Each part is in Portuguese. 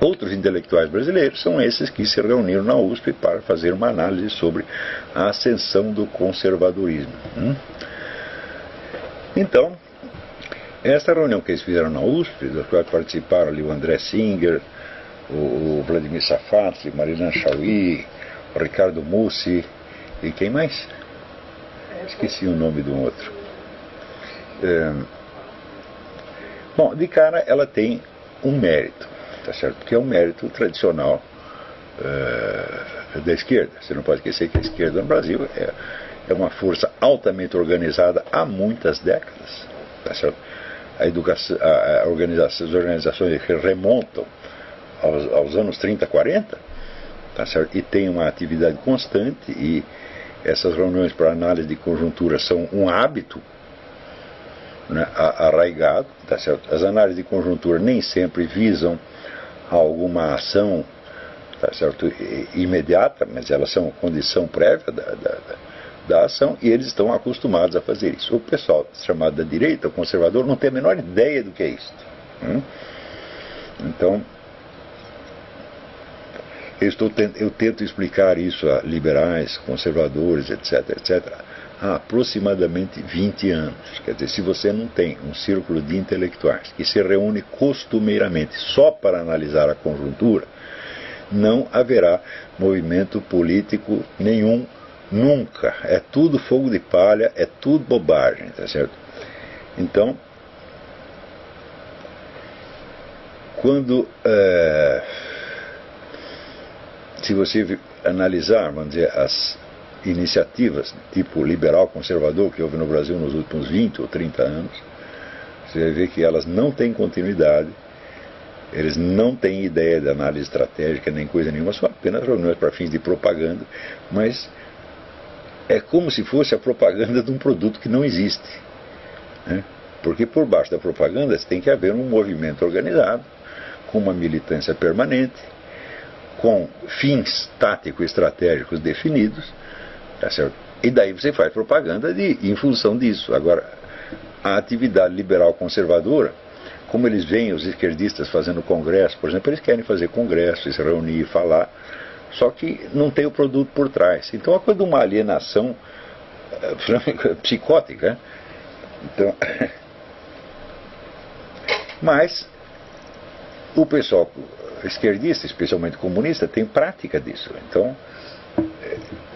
Outros intelectuais brasileiros são esses que se reuniram na USP para fazer uma análise sobre a ascensão do conservadorismo. Então, essa reunião que eles fizeram na USP, da qual participaram ali o André Singer, o Vladimir Safatli, Marilan Chauí, o Ricardo Mussi e quem mais? Esqueci o nome do outro. Bom, de cara ela tem um mérito, tá certo? Que é um mérito tradicional da esquerda. Você não pode esquecer que a esquerda no Brasil é uma força altamente organizada há muitas décadas, tá certo? As organizações que remontam aos anos 30, 40, tá certo? E tem uma atividade constante, e essas reuniões para análise de conjuntura são um hábito, né, arraigado, tá certo? As análises de conjuntura nem sempre visam alguma ação, tá certo, imediata, mas elas são condição prévia da ação, e eles estão acostumados a fazer isso. O pessoal chamado da direita, o conservador, não tem a menor ideia do que é isso. Então, eu tento explicar isso a liberais, conservadores, etc., há aproximadamente 20 anos. Quer dizer, se você não tem um círculo de intelectuais que se reúne costumeiramente só para analisar a conjuntura, não haverá movimento político nenhum, nunca. É tudo fogo de palha, é tudo bobagem, tá certo? Então, quando se você analisar, vamos dizer, as iniciativas tipo liberal conservador que houve no Brasil nos últimos 20 ou 30 anos, você vai ver que elas não têm continuidade, eles não têm ideia de análise estratégica nem coisa nenhuma, são apenas reuniões para fins de propaganda, mas é como se fosse a propaganda de um produto que não existe, né? Porque por baixo da propaganda tem que haver um movimento organizado, com uma militância permanente, com fins táticos e estratégicos definidos, tá certo? E daí você faz propaganda em função disso. Agora, a atividade liberal conservadora, como eles veem os esquerdistas fazendo congresso, por exemplo, eles querem fazer congresso, se reunir e falar, só que não tem o produto por trás. Então é uma coisa de uma alienação psicótica, né? Então, mas o pessoal esquerdista, especialmente comunista, tem prática disso. Então,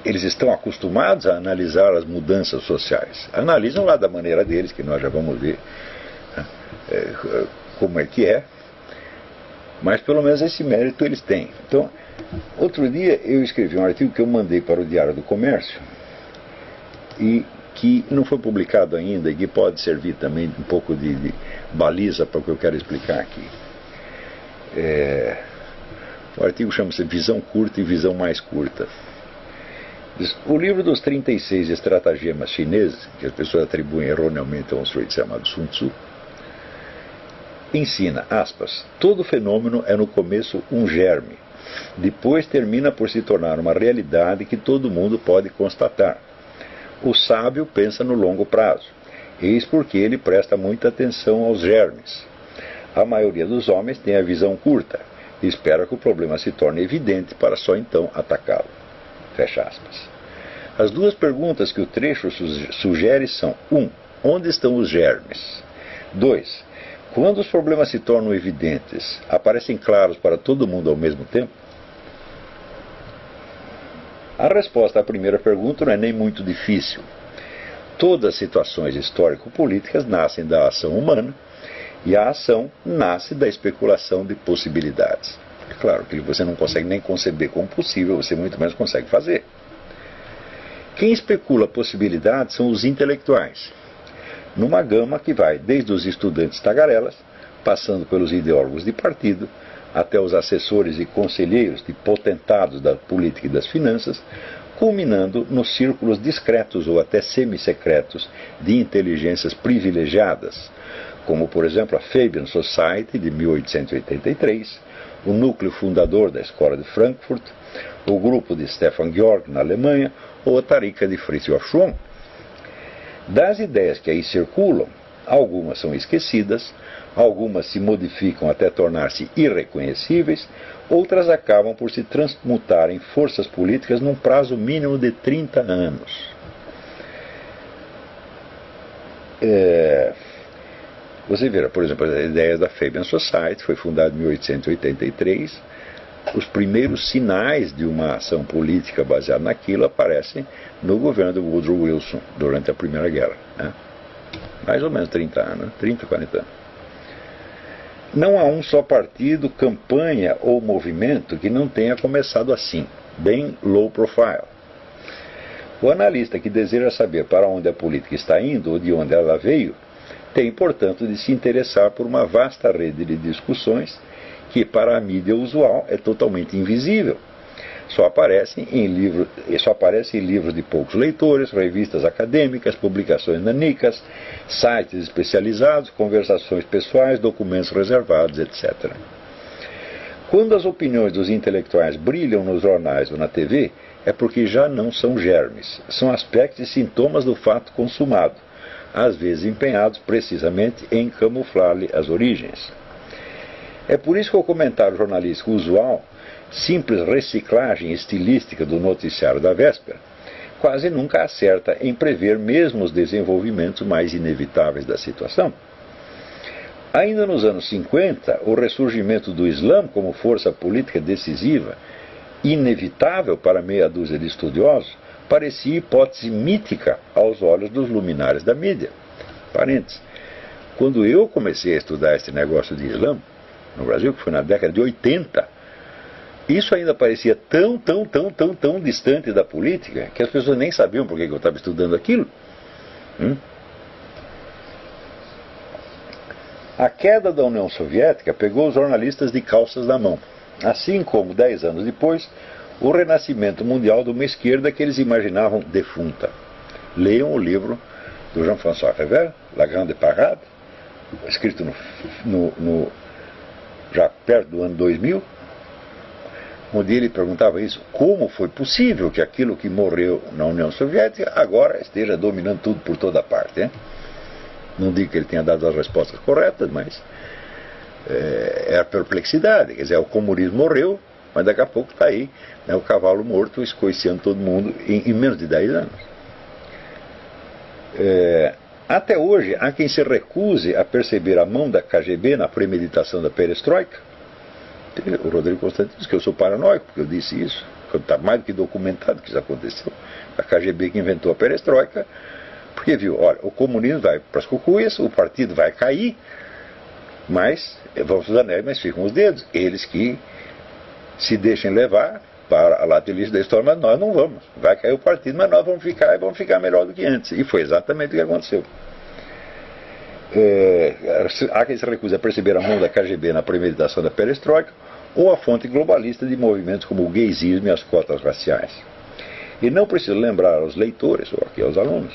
eles estão acostumados a analisar as mudanças sociais. Analisam lá da maneira deles, que nós já vamos ver como é que é, mas pelo menos esse mérito eles têm. Então, outro dia eu escrevi um artigo que eu mandei para o Diário do Comércio e que não foi publicado ainda e que pode servir também um pouco de baliza para o que eu quero explicar aqui. O artigo chama-se Visão Curta e Visão Mais Curta. O livro dos 36 estratagemas chineses, que as pessoas atribuem erroneamente a um sujeito chamado Sun Tzu, ensina, aspas, todo fenômeno é no começo um germe, depois termina por se tornar uma realidade que todo mundo pode constatar. O sábio pensa no longo prazo, eis porque ele presta muita atenção aos germes. A maioria dos homens tem a visão curta e espera que o problema se torne evidente para só então atacá-lo. Fecha aspas. As duas perguntas que o trecho sugere são: 1. Onde estão os germes? 2. Quando os problemas se tornam evidentes, aparecem claros para todo mundo ao mesmo tempo? A resposta à primeira pergunta não é nem muito difícil. Todas as situações histórico-políticas nascem da ação humana, e a ação nasce da especulação de possibilidades. É claro que você não consegue nem conceber como possível, você muito menos consegue fazer. Quem especula possibilidades são os intelectuais, numa gama que vai desde os estudantes tagarelas, passando pelos ideólogos de partido, até os assessores e conselheiros de potentados da política e das finanças, culminando nos círculos discretos ou até semissecretos de inteligências privilegiadas, como, por exemplo, a Fabian Society, de 1883, o núcleo fundador da Escola de Frankfurt, o grupo de Stefan Georg, na Alemanha, ou a Tariqa de Fritz Joachim. Das ideias que aí circulam, Algumas são esquecidas, algumas se modificam até tornar-se irreconhecíveis, outras acabam por se transmutar em forças políticas num prazo mínimo de 30 anos. Você vê, por exemplo, a ideia da Fabian Society foi fundada em 1883. Os primeiros sinais de uma ação política baseada naquilo aparecem no governo de Woodrow Wilson durante a Primeira Guerra, né? Mais ou menos 30 anos, 30, 40 anos. Não há um só partido, campanha ou movimento que não tenha começado assim, bem low profile. O analista que deseja saber para onde a política está indo ou de onde ela veio, tem, portanto, de se interessar por uma vasta rede de discussões que, para a mídia usual, é totalmente invisível. Só aparece em livros de poucos leitores, revistas acadêmicas, publicações nanicas, sites especializados, conversações pessoais, documentos reservados, etc. Quando as opiniões dos intelectuais brilham nos jornais ou na TV, é porque já não são germes, são aspectos e sintomas do fato consumado, às vezes empenhados precisamente em camuflar-lhe as origens. É por isso que o comentário jornalístico usual, simples reciclagem estilística do noticiário da véspera, quase nunca acerta em prever mesmo os desenvolvimentos mais inevitáveis da situação. Ainda nos anos 50, o ressurgimento do Islã como força política decisiva, inevitável para meia dúzia de estudiosos, parecia hipótese mítica aos olhos dos luminares da mídia. Parênteses. Quando eu comecei a estudar esse negócio de Islã, no Brasil, que foi na década de 80, isso ainda parecia tão distante da política que as pessoas nem sabiam por que eu estava estudando aquilo. A queda da União Soviética pegou os jornalistas de calças na mão, assim como, 10 anos depois, o renascimento mundial de uma esquerda que eles imaginavam defunta. Leiam o livro do Jean-François Rével, La Grande Parade, escrito já perto do ano 2000, onde ele perguntava isso: como foi possível que aquilo que morreu na União Soviética agora esteja dominando tudo por toda parte, hein? Não digo que ele tenha dado as respostas corretas, mas é a perplexidade. Quer dizer, o comunismo morreu, mas daqui a pouco está aí, né, o cavalo morto escoiciando todo mundo em menos de 10 anos. Até hoje, há quem se recuse a perceber a mão da KGB na premeditação da perestroika. O Rodrigo Constantino diz que eu sou paranoico, porque eu disse isso. Está mais do que documentado que isso aconteceu. A KGB que inventou a perestroika, porque viu, olha, o comunismo vai para as cucuias, o partido vai cair, mas vamos os anéis, mas ficam os dedos. Eles que se deixem levar para a latilícia da história, mas nós não vamos. Vai cair o partido, mas nós vamos ficar melhor do que antes. E foi exatamente o que aconteceu. Há quem se recusa a perceber a mão da KGB na premeditação da perestroika, ou a fonte globalista de movimentos como o gaysismo e as cotas raciais. E não preciso lembrar aos leitores, ou aqui aos alunos,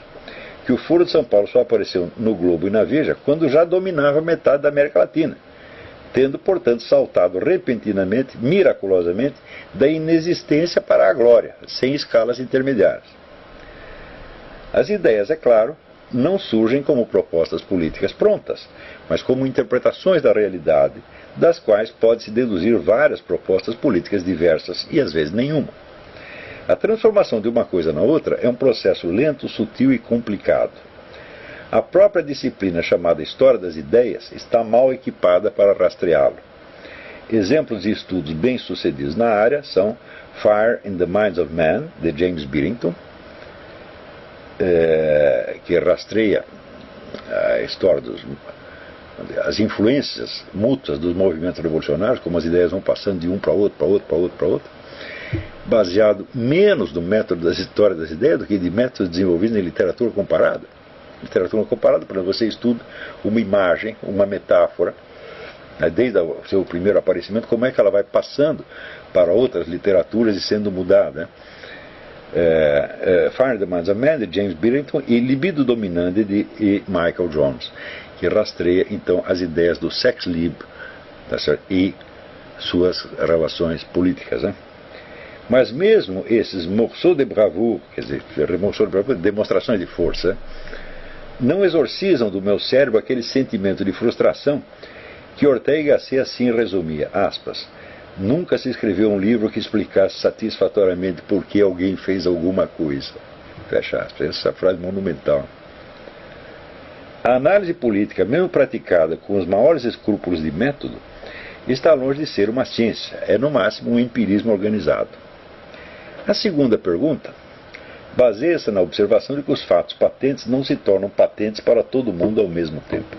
que o Foro de São Paulo só apareceu no Globo e na Veja quando já dominava metade da América Latina, tendo, portanto, saltado repentinamente, miraculosamente, da inexistência para a glória, sem escalas intermediárias. As ideias, é claro, não surgem como propostas políticas prontas, mas como interpretações da realidade, das quais pode-se deduzir várias propostas políticas diversas e às vezes nenhuma. A transformação de uma coisa na outra é um processo lento, sutil e complicado. A própria disciplina chamada História das Ideias está mal equipada para rastreá-lo. Exemplos de estudos bem-sucedidos na área são Fire in the Minds of Men, de James Billington, que rastreia a história as influências mútuas dos movimentos revolucionários, como as ideias vão passando de um para outro, baseado menos no método das histórias das ideias do que de métodos desenvolvidos em literatura comparada. Literatura comparada, por exemplo, você estuda uma imagem, uma metáfora, né, desde o seu primeiro aparecimento, como é que ela vai passando para outras literaturas e sendo mudada, né? Fire in the Minds of Men, de James Billington, e Libido Dominante, de Michael Jones, que rastreia então as ideias do sex lib, tá certo? E suas relações políticas, né? Mas mesmo esses morceaux de bravoure, quer dizer, demonstrações de força, não exorcizam do meu cérebro aquele sentimento de frustração que Ortega y Gasset assim resumia, aspas, nunca se escreveu um livro que explicasse satisfatoriamente por que alguém fez alguma coisa. Fecha aspas. Essa frase monumental. A análise política, mesmo praticada com os maiores escrúpulos de método, está longe de ser uma ciência. É, no máximo, um empirismo organizado. A segunda pergunta baseia-se na observação de que os fatos patentes não se tornam patentes para todo mundo ao mesmo tempo.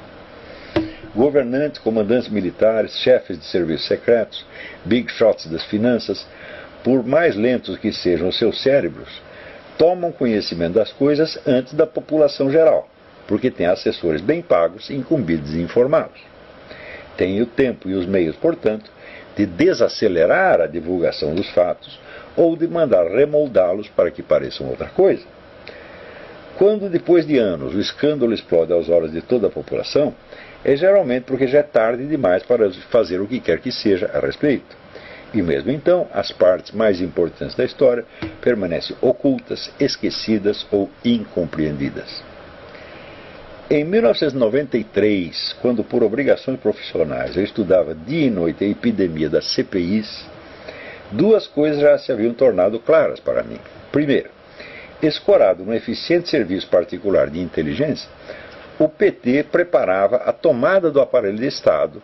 Governantes, comandantes militares, chefes de serviços secretos, big shots das finanças, por mais lentos que sejam os seus cérebros, tomam conhecimento das coisas antes da população geral, porque têm assessores bem pagos e incumbidos de informá-los. Têm o tempo e os meios, portanto, de desacelerar a divulgação dos fatos ou de mandar remoldá-los para que pareçam outra coisa. Quando, depois de anos, o escândalo explode aos olhos de toda a população, é geralmente porque já é tarde demais para fazer o que quer que seja a respeito. E mesmo então, as partes mais importantes da história permanecem ocultas, esquecidas ou incompreendidas. Em 1993, quando por obrigações profissionais eu estudava dia e noite a epidemia das CPIs, duas coisas já se haviam tornado claras para mim. Primeiro, escorado num eficiente serviço particular de inteligência, o PT preparava a tomada do aparelho de Estado.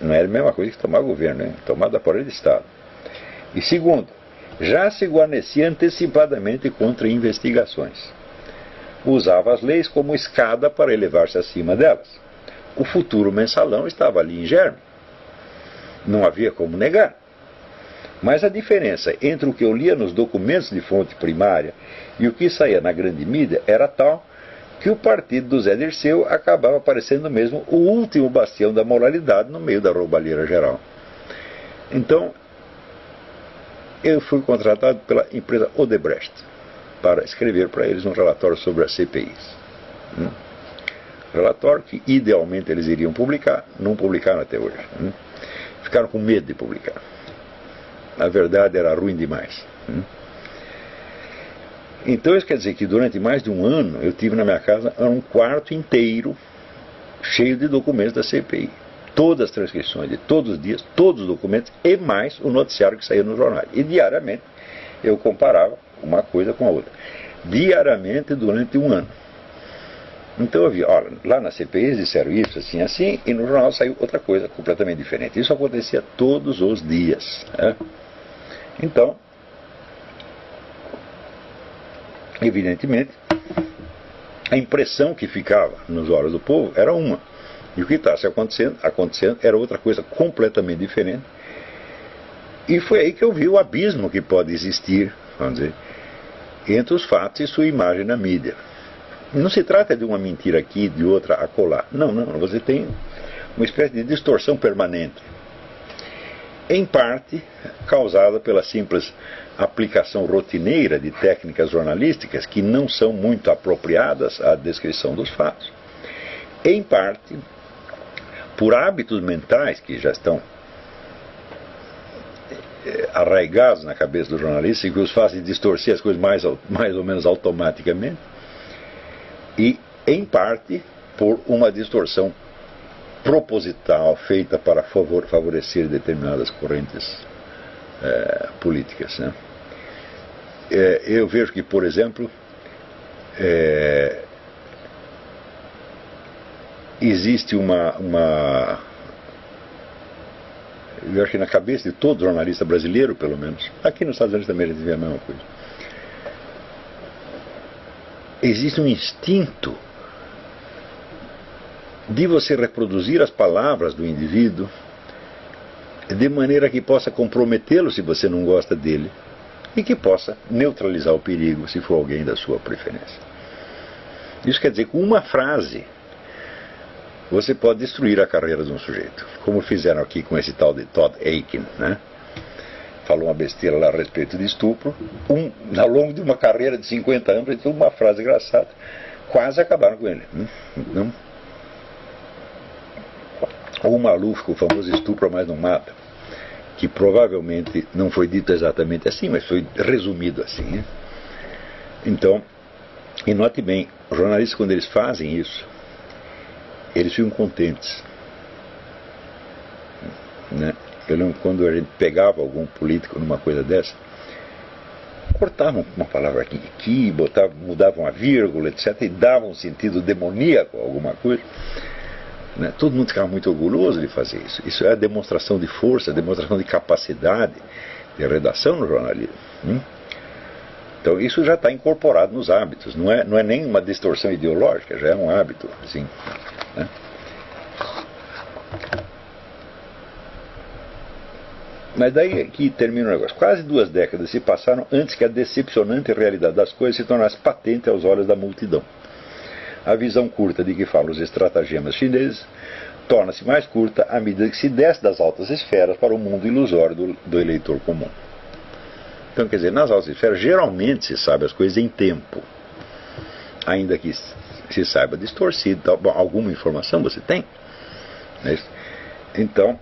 Não era a mesma coisa que tomar governo, né? Tomada do aparelho de Estado. E segundo, já se guarnecia antecipadamente contra investigações. Usava as leis como escada para elevar-se acima delas. O futuro mensalão estava ali em germe. Não havia como negar. Mas a diferença entre o que eu lia nos documentos de fonte primária e o que saía na grande mídia era tal que o partido do Zé Dirceu acabava parecendo mesmo o último bastião da moralidade no meio da roubalheira geral. Então, eu fui contratado pela empresa Odebrecht para escrever para eles um relatório sobre as CPIs. Relatório que idealmente eles iriam publicar, não publicaram até hoje. Ficaram com medo de publicar. A verdade era ruim demais. Então isso quer dizer que durante mais de um ano eu tive na minha casa um quarto inteiro cheio de documentos da CPI. Todas as transcrições de todos os dias, todos os documentos e mais o noticiário que saía no jornal. E diariamente eu comparava uma coisa com a outra. Diariamente durante um ano. Então eu vi, olha, lá na CPI eles disseram isso, assim, assim, e no jornal saiu outra coisa completamente diferente. Isso acontecia todos os dias. Né? Então, evidentemente, a impressão que ficava nos olhos do povo era uma. E o que estava acontecendo era outra coisa completamente diferente. E foi aí que eu vi o abismo que pode existir, vamos dizer, entre os fatos e sua imagem na mídia. Não se trata de uma mentira aqui, de outra acolá. Não, você tem uma espécie de distorção permanente. Em parte, causada pela simples aplicação rotineira de técnicas jornalísticas que não são muito apropriadas à descrição dos fatos. Em parte, por hábitos mentais que já estão arraigados na cabeça do jornalista e que os fazem distorcer as coisas mais ou menos automaticamente. E, em parte, por uma distorção proposital feita para favorecer determinadas correntes políticas. Né? Eu vejo que, por exemplo, existe uma... Eu acho que na cabeça de todo jornalista brasileiro, pelo menos, aqui nos Estados Unidos também eles dizem a mesma coisa. Existe um instinto de você reproduzir as palavras do indivíduo de maneira que possa comprometê-lo se você não gosta dele e que possa neutralizar o perigo se for alguém da sua preferência. Isso quer dizer que com uma frase você pode destruir a carreira de um sujeito, como fizeram aqui com esse tal de Todd Akin, né? Falou uma besteira lá a respeito de estupro, ao longo de uma carreira de 50 anos, ele teve uma frase engraçada, quase acabaram com ele. Não? Ou o Maluf, com o famoso estupro mas não mata, que provavelmente não foi dito exatamente assim, mas foi resumido assim. Né? Então, E note bem, os jornalistas, quando eles fazem isso, eles ficam contentes, né? Eu lembro quando a gente pegava algum político numa coisa dessa, cortavam uma palavra aqui, mudavam a vírgula, etc., e davam um sentido demoníaco a alguma coisa, né? Todo mundo ficava muito orgulhoso de fazer isso. Isso é a demonstração de força, a demonstração de capacidade de redação no jornalismo. Então isso já está incorporado nos hábitos, não é nem uma distorção ideológica, já é um hábito, assim, né? Mas daí que termina o negócio. Quase 2 décadas se passaram antes que a decepcionante realidade das coisas se tornasse patente aos olhos da multidão. A visão curta de que falam os estratagemas chineses torna-se mais curta à medida que se desce das altas esferas para o mundo ilusório do eleitor comum. Então, quer dizer, nas altas esferas geralmente se sabe as coisas em tempo, ainda que se saiba distorcido. Então, bom, alguma informação você tem, né? Então,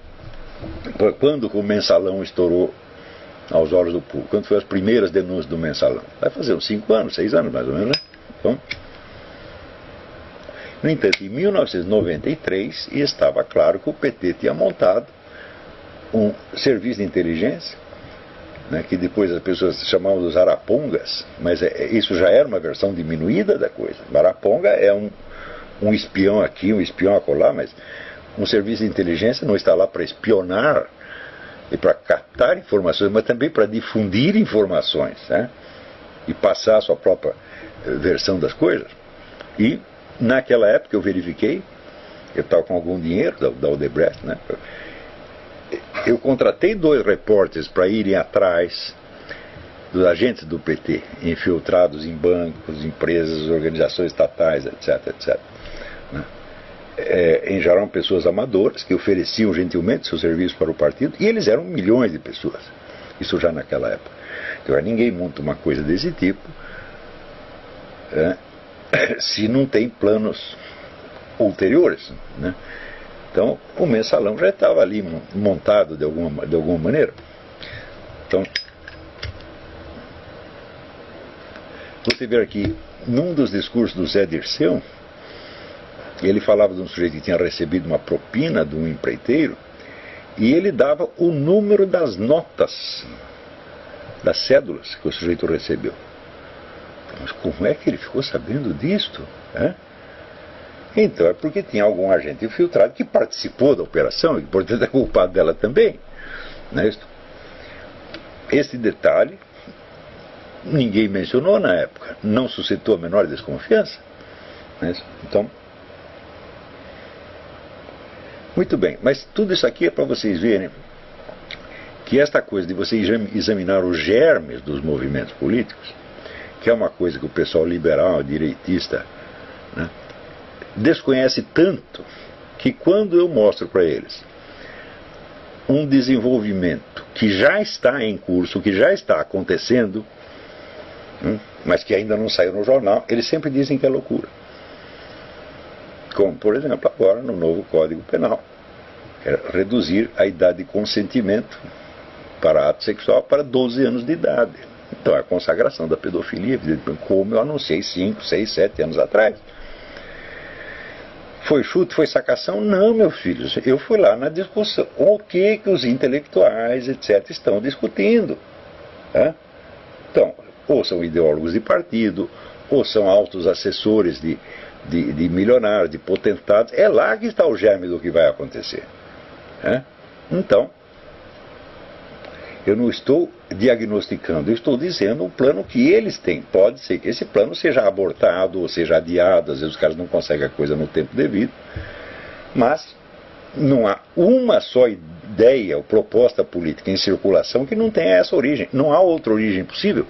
quando o mensalão estourou aos olhos do público, quando foram as primeiras denúncias do mensalão, vai fazer uns 5 anos, 6 anos mais ou menos, né? Então, no entanto, em 1993 estava claro que o PT tinha montado um serviço de inteligência, né, que depois as pessoas chamavam dos arapongas, mas isso já era uma versão diminuída da coisa. Araponga é um espião aqui, um espião acolá, mas um serviço de inteligência não está lá para espionar e para captar informações, mas também para difundir informações, né, e passar a sua própria versão das coisas. E naquela época eu verifiquei, eu estava com algum dinheiro da Odebrecht, né, eu contratei 2 repórteres para irem atrás dos agentes do PT, infiltrados em bancos, empresas, organizações estatais, etc, etc. Em geral, pessoas amadoras que ofereciam gentilmente seu serviço para o partido, e eles eram milhões de pessoas. Isso já naquela época. Então, ninguém monta uma coisa desse tipo se não tem planos ulteriores, né? Então, o mensalão já estava ali montado de alguma maneira. Então, você vê aqui, num dos discursos do Zé Dirceu, ele falava de um sujeito que tinha recebido uma propina de um empreiteiro, e ele dava o número das notas, das cédulas que o sujeito recebeu. Mas como é que ele ficou sabendo disto? Então é porque tinha algum agente infiltrado que participou da operação e, portanto, é culpado dela também, não é isso? Esse detalhe ninguém mencionou na época, não suscitou a menor desconfiança, não é isso? Então, muito bem, mas tudo isso aqui é para vocês verem que esta coisa de você examinar os germes dos movimentos políticos, que é uma coisa que o pessoal liberal, direitista, né, desconhece tanto, que quando eu mostro para eles um desenvolvimento que já está em curso, que já está acontecendo, mas que ainda não saiu no jornal, eles sempre dizem que é loucura. Como, por exemplo, agora no novo Código Penal, que é reduzir a idade de consentimento para ato sexual para 12 anos de idade. Então é a consagração da pedofilia, evidentemente, como eu anunciei 5, 6, 7 anos atrás. Foi chute, foi sacação? Não, meu filho, eu fui lá na discussão. O que os intelectuais, etc., estão discutindo? Então, ou são ideólogos de partido, ou são altos assessores de milionários, de potentados. É lá que está o germe do que vai acontecer. Então, eu não estou diagnosticando, eu estou dizendo um plano que eles têm. Pode ser que esse plano seja abortado ou seja adiado, às vezes os caras não conseguem a coisa no tempo devido, mas não há uma só ideia ou proposta política em circulação que não tenha essa origem. Não há outra origem possível.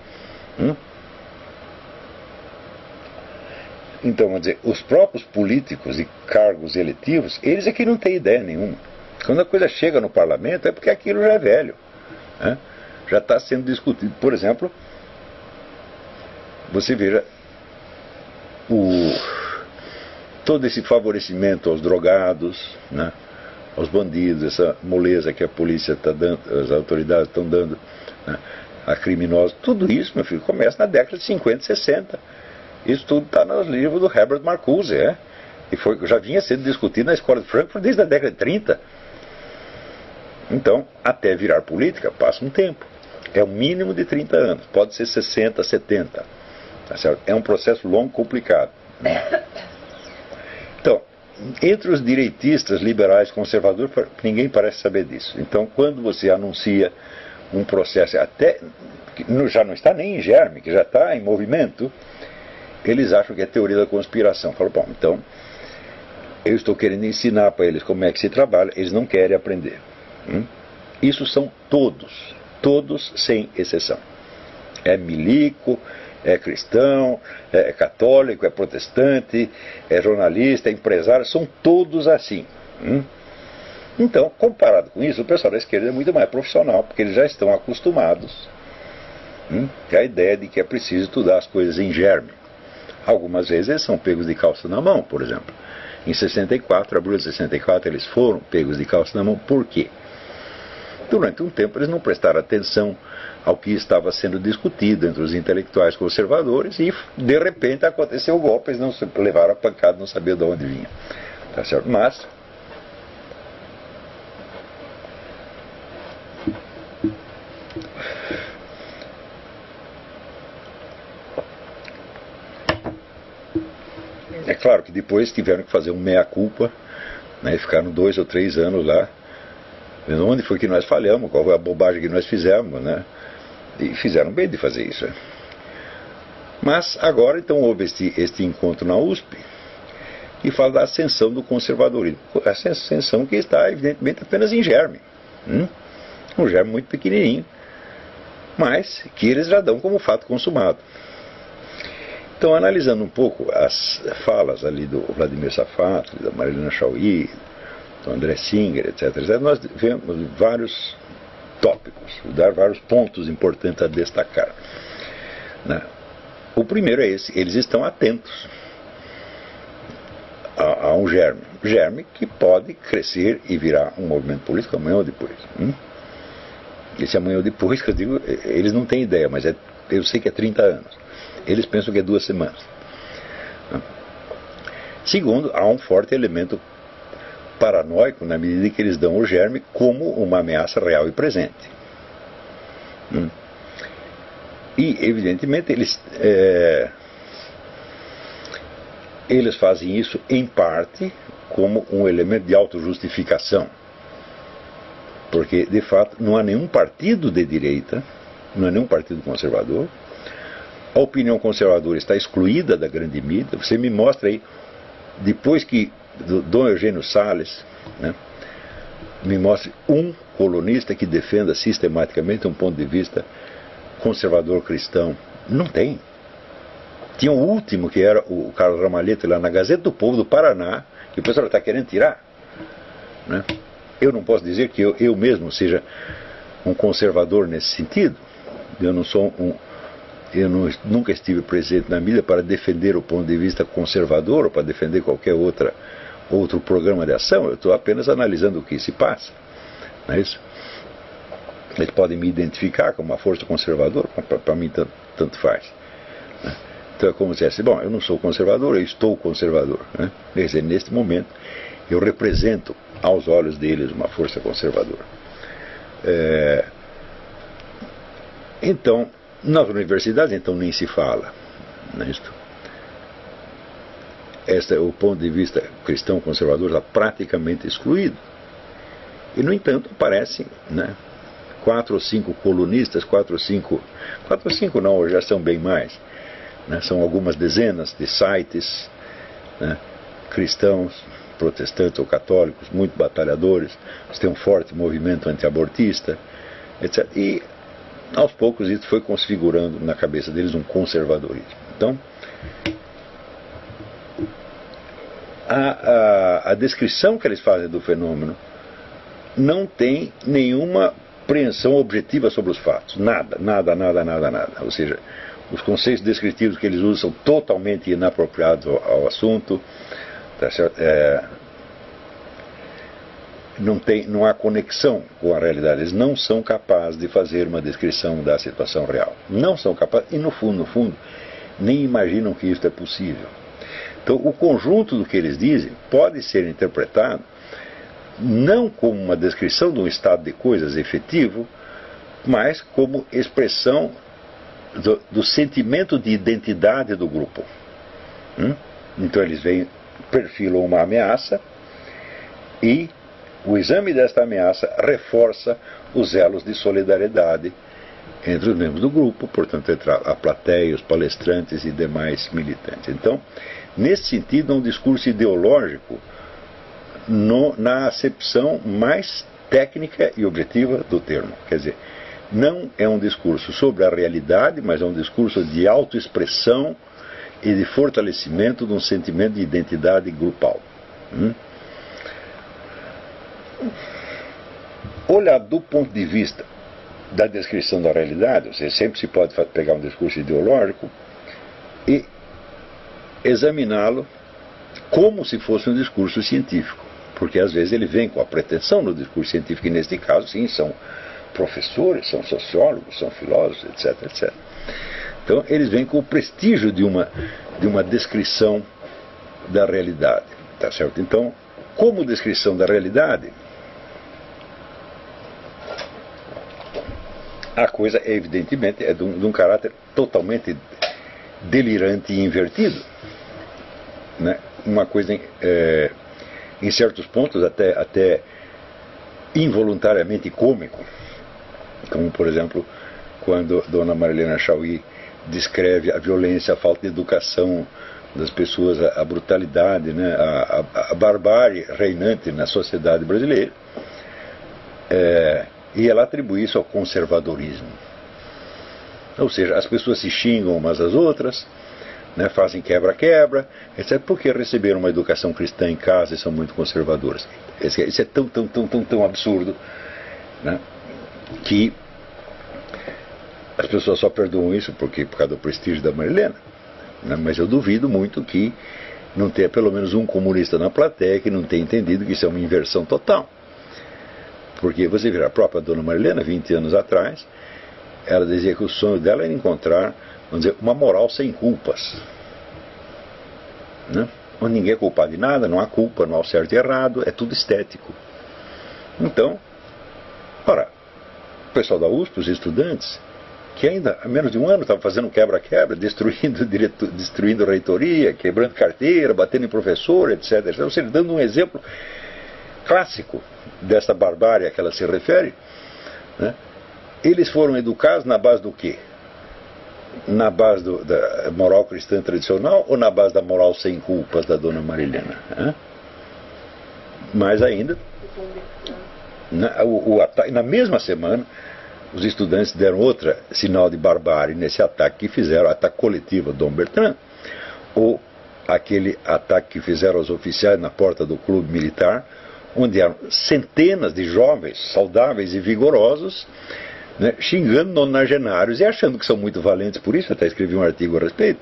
Então, vamos dizer, os próprios políticos e cargos eletivos, eles é que não têm ideia nenhuma. Quando a coisa chega no parlamento é porque aquilo já é velho. Já está sendo discutido. Por exemplo, você veja todo esse favorecimento aos drogados, né, aos bandidos, essa moleza que a polícia está dando, as autoridades estão dando, né, a criminosos, tudo isso, meu filho, começa na década de 50, 60. Isso tudo está nos livros do Herbert Marcuse, e já vinha sendo discutido na escola de Frankfurt desde a década de 30. Então, até virar política, passa um tempo. É o mínimo de 30 anos, pode ser 60, 70. Tá certo? É um processo longo e complicado. Então, entre os direitistas, liberais, conservadores, ninguém parece saber disso. Então, quando você anuncia um processo, até que já não está nem em germe, que já está em movimento, eles acham que é teoria da conspiração. Falam, bom, então, eu estou querendo ensinar para eles como é que se trabalha, eles não querem aprender. Isso são todos sem exceção. É milico, é cristão, é católico, é protestante, é jornalista, é empresário, são todos assim. Então, comparado com isso, o pessoal da esquerda é muito mais profissional, porque eles já estão acostumados com a ideia de que é preciso estudar as coisas em germe. Algumas vezes eles são pegos de calça na mão, por exemplo. Em 64, abril de 64, eles foram pegos de calça na mão. Por quê? Durante um tempo eles não prestaram atenção ao que estava sendo discutido entre os intelectuais conservadores e, de repente, aconteceu o golpe, eles não levaram a pancada, não sabiam de onde vinha. Tá certo? Mas é claro que depois tiveram que fazer um meia-culpa, né, e ficaram 2 ou 3 anos lá, vendo onde foi que nós falhamos, qual foi a bobagem que nós fizemos, né? E fizeram bem de fazer isso. Mas agora, então, houve este encontro na USP e fala da ascensão do conservadorismo. Essa ascensão que está, evidentemente, apenas em germe. Um germe muito pequenininho, mas que eles já dão como fato consumado. Então, analisando um pouco as falas ali do Vladimir Safatli, da Marilena Chauí, do André Singer, etc., nós vemos vários tópicos, dar vários pontos importantes a destacar. O primeiro é esse: eles estão atentos a um germe que pode crescer e virar um movimento político amanhã ou depois. Esse amanhã ou depois, que eu digo, eles não têm ideia, mas eu sei que é 30 anos. Eles pensam que é 2 semanas. Segundo, há um forte elemento paranoico na medida em que eles dão o germe como uma ameaça real e presente. E, evidentemente, eles fazem isso, em parte, como um elemento de autojustificação. Porque, de fato, não há nenhum partido de direita, não há nenhum partido conservador. A opinião conservadora está excluída da grande mídia. Você me mostra aí, depois que Dom Eugênio Salles, né, me mostre um colunista que defenda sistematicamente um ponto de vista conservador cristão. Não tem. Tinha o último, que era o Carlos Ramalhete, lá na Gazeta do Povo do Paraná, que o pessoal está querendo tirar. Né? Eu não posso dizer que eu mesmo seja um conservador nesse sentido. Eu não sou nunca estive presente na mídia para defender o ponto de vista conservador ou para defender qualquer outro programa de ação. Eu estou apenas analisando o que se passa. Não é isso? Eles podem me identificar como uma força conservadora, para mim tanto faz. Né? Então é como se dissesse, bom, eu não sou conservador, eu estou conservador. Né? Quer dizer, neste momento, eu represento, aos olhos deles, uma força conservadora. Então, nas universidades, então, nem se fala. Não é isto? O ponto de vista cristão conservador está praticamente excluído. E, no entanto, aparecem, né, 4 ou 5 colunistas, 4 ou 5 não, hoje já são bem mais, né, são algumas dezenas de sites, né, cristãos, protestantes ou católicos, muito batalhadores. Você tem um forte movimento antiabortista, etc. E, aos poucos, isso foi configurando na cabeça deles um conservadorismo. Então, a descrição que eles fazem do fenômeno não tem nenhuma preensão objetiva sobre os fatos. Nada. Ou seja, os conceitos descritivos que eles usam são totalmente inapropriados ao assunto. Tá certo? Não há conexão com a realidade. Eles não são capazes de fazer uma descrição da situação real. Não são capazes. E, no fundo, nem imaginam que isso é possível. Então, o conjunto do que eles dizem pode ser interpretado não como uma descrição de um estado de coisas efetivo, mas como expressão do sentimento de identidade do grupo. Então eles perfilam uma ameaça e o exame desta ameaça reforça os elos de solidariedade entre os membros do grupo, portanto entre a plateia, os palestrantes e demais militantes. Então, nesse sentido, é um discurso ideológico na acepção mais técnica e objetiva do termo. Quer dizer, não é um discurso sobre a realidade, mas é um discurso de autoexpressão e de fortalecimento de um sentimento de identidade grupal. Olhado do ponto de vista da descrição da realidade, ou seja, sempre se pode pegar um discurso ideológico e examiná-lo como se fosse um discurso científico, porque às vezes ele vem com a pretensão no discurso científico, e neste caso, sim, são professores, são sociólogos, são filósofos, etc, etc. Então, eles vêm com o prestígio de uma descrição da realidade, tá certo? Então, como descrição da realidade, a coisa, evidentemente, é de um caráter totalmente delirante e invertido, né? Uma coisa, em certos pontos, até involuntariamente cômico, como, por exemplo, quando Dona Marilena Chaui descreve a violência, a falta de educação das pessoas, a brutalidade, né? a barbárie reinante na sociedade brasileira, e ela atribui isso ao conservadorismo. Ou seja, as pessoas se xingam umas às outras, né, fazem quebra-quebra, etc., porque receberam uma educação cristã em casa e são muito conservadoras. Isso é tão absurdo, né, que as pessoas só perdoam isso por causa do prestígio da Marilena. Né, mas eu duvido muito que não tenha pelo menos um comunista na plateia que não tenha entendido que isso é uma inversão total. Porque você vê a própria Dona Marilena, 20 anos atrás, ela dizia que o sonho dela era encontrar, vamos dizer, uma moral sem culpas. Né? Onde ninguém é culpado de nada, não há culpa, não há certo e errado, é tudo estético. Então, ora, o pessoal da USP, os estudantes, que ainda há menos de um ano estavam fazendo quebra-quebra, destruindo reitoria, quebrando carteira, batendo em professor, etc. Ou seja, dando um exemplo clássico dessa barbárie a que ela se refere, né? Eles foram educados na base do quê? Na base da moral cristã tradicional ou na base da moral sem culpas da Dona Marilena? Né? Mais ainda, na mesma semana, os estudantes deram outro sinal de barbárie nesse ataque que fizeram, ataque coletivo a Dom Bertrand, ou aquele ataque que fizeram aos oficiais na porta do clube militar, onde eram centenas de jovens saudáveis e vigorosos, né, xingando nonagenários e achando que são muito valentes por isso. Até escrevi um artigo a respeito.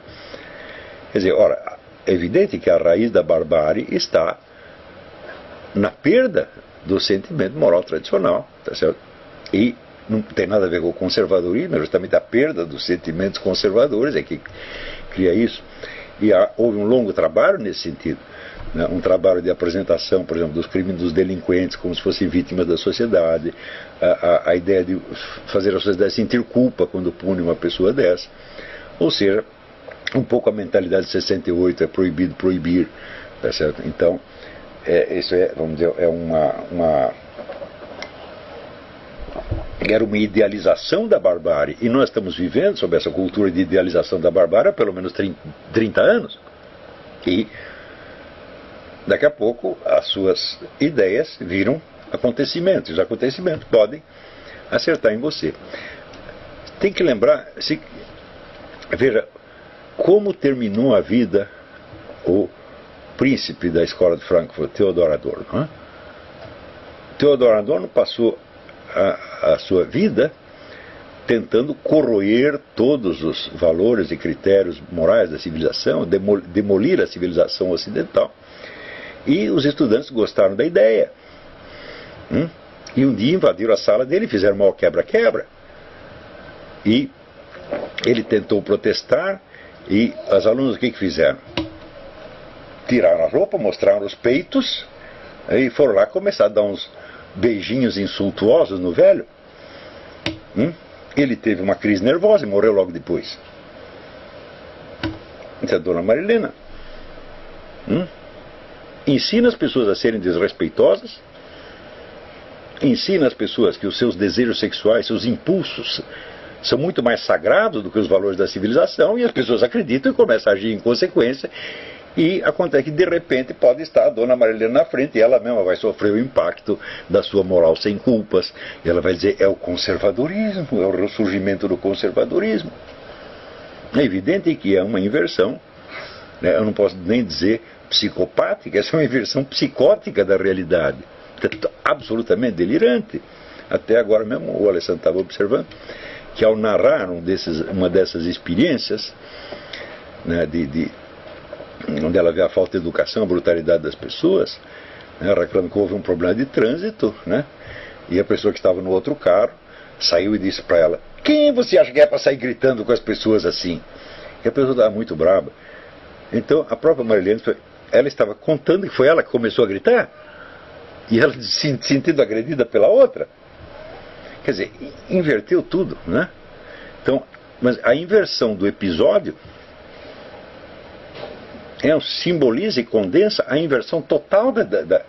Quer dizer, ora, é evidente que a raiz da barbárie está na perda do sentimento moral tradicional, tá certo? E não tem nada a ver com o conservadorismo, é justamente a perda dos sentimentos conservadores é que cria isso. E houve um longo trabalho nesse sentido, né? Um trabalho de apresentação, por exemplo, dos crimes dos delinquentes como se fossem vítimas da sociedade, a ideia de fazer a sociedade sentir culpa quando pune uma pessoa dessa. Ou seja, um pouco a mentalidade de 68, é proibido proibir, tá certo? Então, isso vamos dizer, era uma idealização da barbárie, e nós estamos vivendo sob essa cultura de idealização da barbárie há pelo menos 30 anos, e daqui a pouco as suas ideias viram acontecimentos, e os acontecimentos podem acertar em você. Tem que lembrar, veja, como terminou a vida o príncipe da escola de Frankfurt, Theodor Adorno. Né? Theodor Adorno passou a sua vida tentando corroer todos os valores e critérios morais da civilização, demolir a civilização ocidental. E os estudantes gostaram da ideia. E um dia invadiram a sala dele e fizeram uma quebra-quebra. E ele tentou protestar, E as alunas o que fizeram? Tiraram a roupa, mostraram os peitos, e foram lá começar a dar uns beijinhos insultuosos no velho. Ele teve uma crise nervosa e morreu logo depois. Isso é a dona Marilena. Ensina as pessoas a serem desrespeitosas, ensina as pessoas que os seus desejos sexuais, seus impulsos, são muito mais sagrados do que os valores da civilização, e as pessoas acreditam e começam a agir em consequência, e acontece que de repente pode estar a dona Marilena na frente e ela mesma vai sofrer o impacto da sua moral sem culpas, e ela vai dizer: é o conservadorismo, é o ressurgimento do conservadorismo. É evidente que é uma inversão, né? Eu não posso nem dizer psicopática, essa é uma inversão psicótica da realidade, absolutamente delirante. Até agora mesmo o Alessandro estava observando que ao narrar uma dessas experiências, né, onde ela vê a falta de educação, a brutalidade das pessoas, né, reclama que houve um problema de trânsito, né, e a pessoa que estava no outro carro saiu e disse para ela: quem você acha que é para sair gritando com as pessoas assim? E a pessoa estava muito brava. Então a própria Marilene, ela estava contando que foi ela que começou a gritar, e ela se sentindo agredida pela outra. Quer dizer, inverteu tudo, né? Então, mas a inversão do episódio simboliza e condensa a inversão total da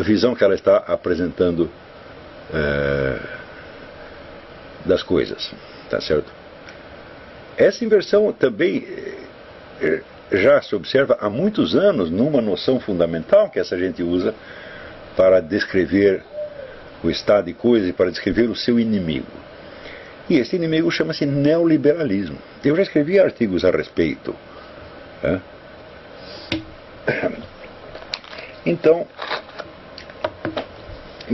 visão que ela está apresentando das coisas, tá certo? Essa inversão também já se observa há muitos anos numa noção fundamental que essa gente usa para descrever o estado de coisas e para descrever o seu inimigo. E esse inimigo chama-se neoliberalismo. Eu já escrevi artigos a respeito. Né? Então,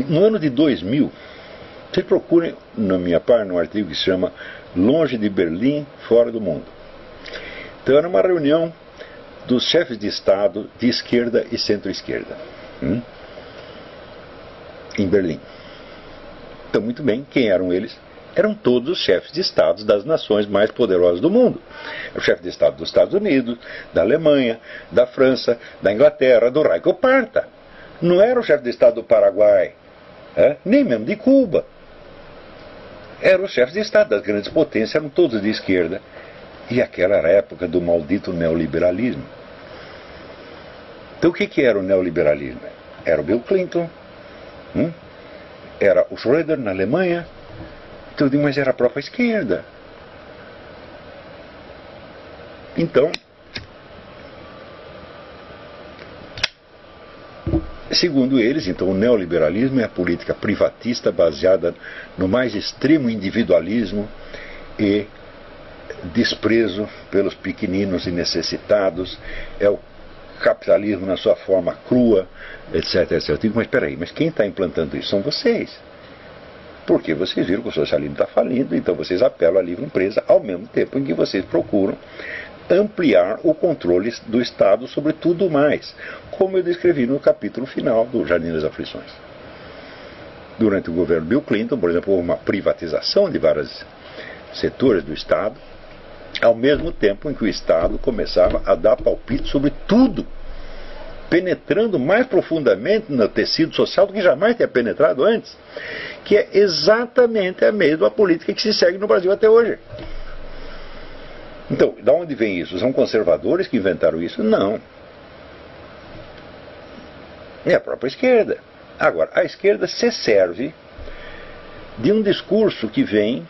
no ano de 2000, vocês procurem na minha página um artigo que se chama Longe de Berlim, Fora do Mundo. Então era uma reunião dos chefes de Estado de esquerda e centro-esquerda em Berlim. Então, muito bem, quem eram eles? Eram todos os chefes de Estado das nações mais poderosas do mundo. O chefe de Estado dos Estados Unidos, da Alemanha, da França, da Inglaterra, do Reich Parta. Não era o chefe de Estado do Paraguai, nem mesmo de Cuba. Eram os chefes de Estado das grandes potências, eram todos de esquerda. E aquela era a época do maldito neoliberalismo. Então o que era o neoliberalismo? Era o Bill Clinton, era o Schröder na Alemanha, tudo, mas era a própria esquerda. Então, segundo eles, então, o neoliberalismo é a política privatista baseada no mais extremo individualismo e desprezo pelos pequeninos e necessitados, é o capitalismo na sua forma crua, etc, etc. Eu digo, mas espera aí, mas quem está implantando isso são vocês. Porque vocês viram que o socialismo está falindo, então vocês apelam à livre empresa ao mesmo tempo em que vocês procuram ampliar o controle do Estado sobre tudo mais, como eu descrevi no capítulo final do Jardim das Aflições. Durante o governo Bill Clinton, por exemplo, houve uma privatização de vários setores do Estado, ao mesmo tempo em que o Estado começava a dar palpite sobre tudo, penetrando mais profundamente no tecido social do que jamais tinha penetrado antes, que é exatamente a mesma política que se segue no Brasil até hoje. Então, de onde vem isso? São conservadores que inventaram isso? Não. É a própria esquerda. Agora, a esquerda se serve de um discurso que vem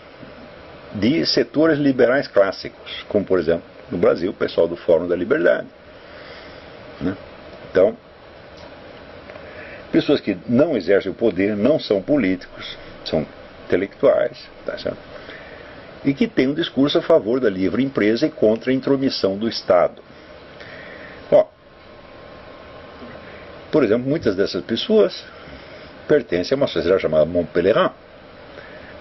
de setores liberais clássicos, como, por exemplo, no Brasil, o pessoal do Fórum da Liberdade. Né? Então, pessoas que não exercem o poder, não são políticos, são intelectuais, tá certo? E que têm um discurso a favor da livre empresa e contra a intromissão do Estado. Ó, por exemplo, muitas dessas pessoas pertencem a uma sociedade chamada Mont Pelerin.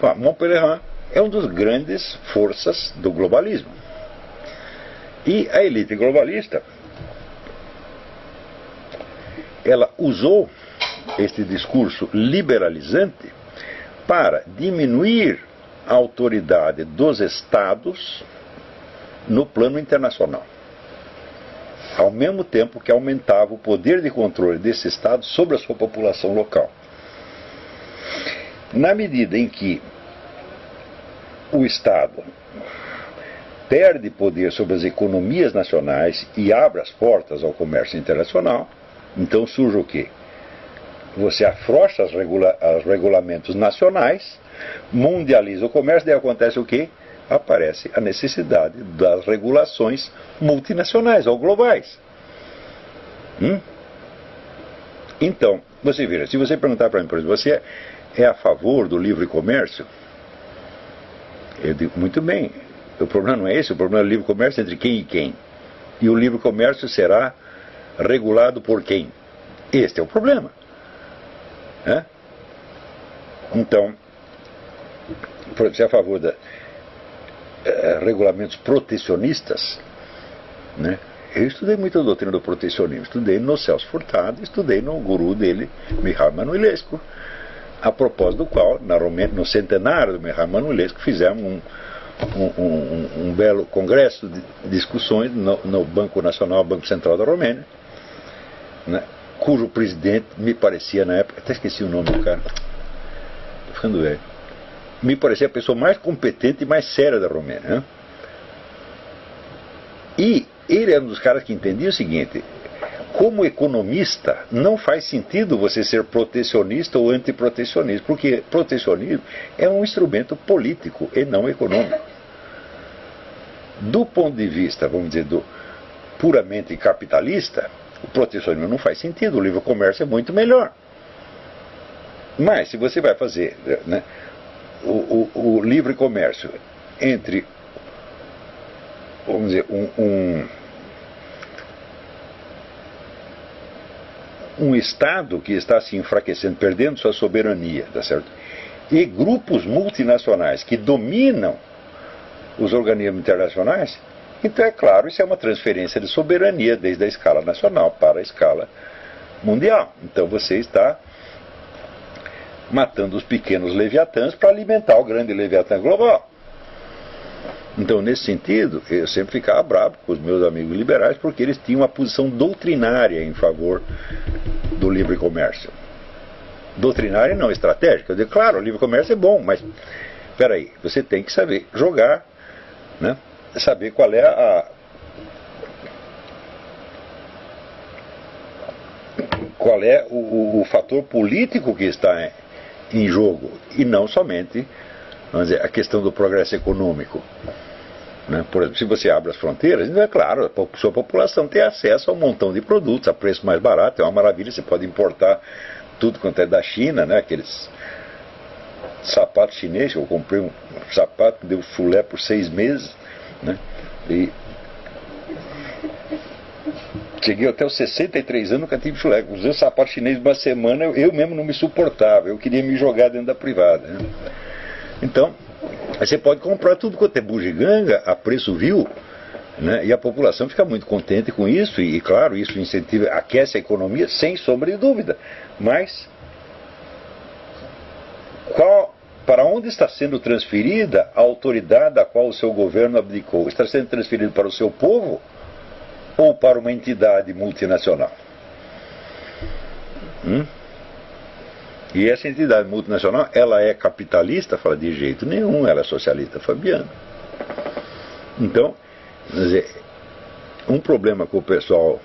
Ó, Mont Pelerin é uma das grandes forças do globalismo. E a elite globalista, ela usou este discurso liberalizante para diminuir a autoridade dos Estados no plano internacional, ao mesmo tempo que aumentava o poder de controle desse Estado sobre a sua população local. Na medida em que o Estado perde poder sobre as economias nacionais e abre as portas ao comércio internacional, então surge o quê? Você afrouxa os regulamentos nacionais, mundializa o comércio, daí acontece o quê? Aparece a necessidade das regulações multinacionais ou globais. Então, você vira, se você perguntar para mim, por exemplo, você é a favor do livre comércio? Eu digo, muito bem, o problema não é esse, o problema é o livre comércio entre quem e quem. E o livre comércio será regulado por quem? Este é o problema. Então, você é a favor de regulamentos protecionistas, né? Eu estudei muito a doutrina do protecionismo, estudei no Celso Furtado, estudei no guru dele, Mihail Manuilescu, a propósito do qual, no centenário do Mihail Manuilescu, fizemos um belo congresso de discussões no Banco Nacional, Banco Central da Romênia, né, cujo presidente me parecia na época, até esqueci o nome do cara, estou ficando velho, me parecia a pessoa mais competente e mais séria da Romênia, né? E ele era um dos caras que entendia o seguinte: como economista, não faz sentido você ser protecionista ou antiprotecionista, porque protecionismo é um instrumento político e não econômico. Do ponto de vista, vamos dizer, puramente capitalista, o protecionismo não faz sentido, o livre comércio é muito melhor. Mas se você vai fazer, né, o livre comércio entre, vamos dizer, um Estado que está se enfraquecendo, perdendo sua soberania, tá certo? E grupos multinacionais que dominam os organismos internacionais, então é claro, isso é uma transferência de soberania desde a escala nacional para a escala mundial. Então você está matando os pequenos leviatãs para alimentar o grande leviatã global. Então, nesse sentido, eu sempre ficava bravo com os meus amigos liberais, porque eles tinham uma posição doutrinária em favor do livre comércio. Doutrinária não estratégica. Eu digo, claro, o livre comércio é bom, mas espera aí, você tem que saber jogar, né? Saber qual é o fator político que está em jogo, e não somente, vamos dizer, a questão do progresso econômico. Né? Por exemplo, se você abre as fronteiras, então é claro, a sua população tem acesso a um montão de produtos a preço mais barato, é uma maravilha, você pode importar tudo quanto é da China, né? Aqueles sapatos chineses, eu comprei um sapato, deu chulé por 6 meses, né? E cheguei até os 63 anos, nunca tive chulé. Usei o sapato chinês uma semana, eu mesmo não me suportava, eu queria me jogar dentro da privada, né? Então, você pode comprar tudo quanto é bugiganga a preço vil, né? E a população fica muito contente com isso, e claro, isso incentiva, aquece a economia, sem sombra de dúvida. Mas, para onde está sendo transferida a autoridade a qual o seu governo abdicou? Está sendo transferido para o seu povo ou para uma entidade multinacional? E essa entidade multinacional, ela é capitalista? Fala, de jeito nenhum, ela é socialista fabiana. Então, quer dizer, um problema com o pessoal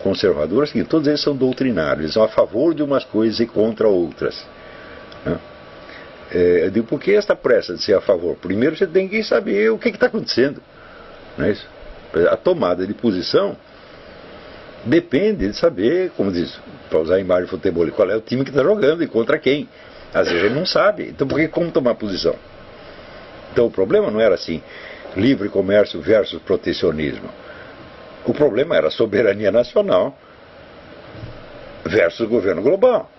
conservador é o seguinte: todos eles são doutrinários, eles são a favor de umas coisas e contra outras, né? Eu digo, por que esta pressa de ser a favor? Primeiro você tem que saber o que está acontecendo, não é isso? A tomada de posição depende de saber, como diz, para usar a imagem de futebol, qual é o time que está jogando e contra quem. Às vezes ele não sabe, então por que como tomar posição? Então o problema não era assim, livre comércio versus protecionismo. O problema era soberania nacional versus governo global.